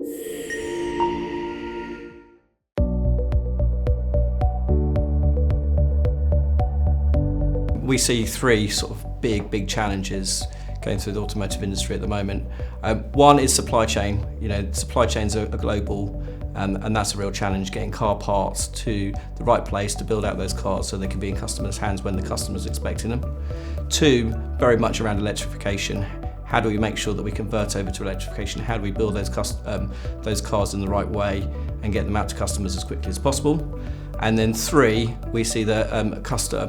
We see three sort of big challenges going through the automotive industry at the moment. One is supply chain. Supply chains are global, and that's a real challenge, getting car parts to the right place to build out those cars so they can be in customers' hands when the customer's expecting them. Two, very much around electrification. How do we make sure that we convert over to electrification? How do we build those cars in the right way and get them out to customers as quickly as possible? And then three, we see that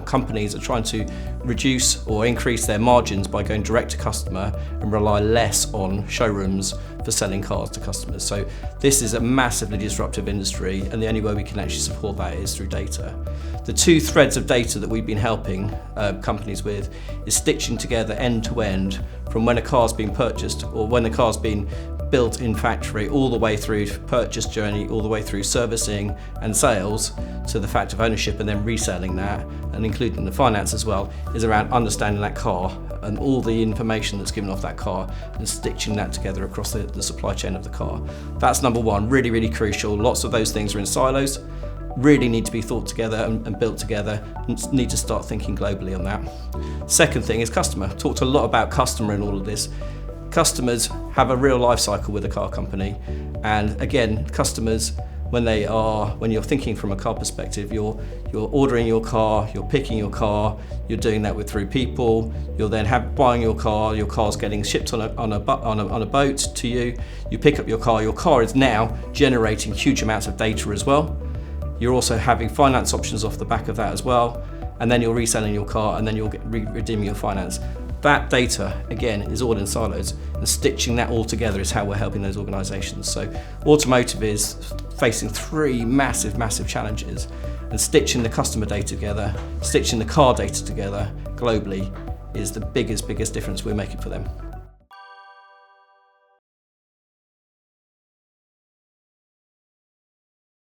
companies are trying to reduce or increase their margins by going direct to customer and rely less on showrooms for selling cars to customers. So this is a massively disruptive industry, and the only way we can actually support that is through data. The two threads of data that we've been helping companies with is stitching together end to end from when a car's been purchased or when the car's been built in factory all the way through purchase journey, all the way through servicing and sales to the fact of ownership, and then reselling that, and including the finance as well, is around understanding that car and all the information that's given off that car and stitching that together across the supply chain of the car. That's number one, really crucial. Lots of those things are in silos, really need to be thought together and built together, and need to start thinking globally on that. Second thing is customer. Talked a lot about customer in all of this. Customers have a real life cycle with a car company, and again, customers, when you're thinking from a car perspective, you're ordering your car, you're picking your car, you're doing that through people, you'll then buying your car's getting shipped on a boat to you, you pick up your car is now generating huge amounts of data as well. You're also having finance options off the back of that as well, and then you're reselling your car, and then you'll redeeming your finance. That data, again, is all in silos, and stitching that all together is how we're helping those organisations. So automotive is facing three massive challenges, and stitching the customer data together, stitching the car data together globally is the biggest difference we're making for them.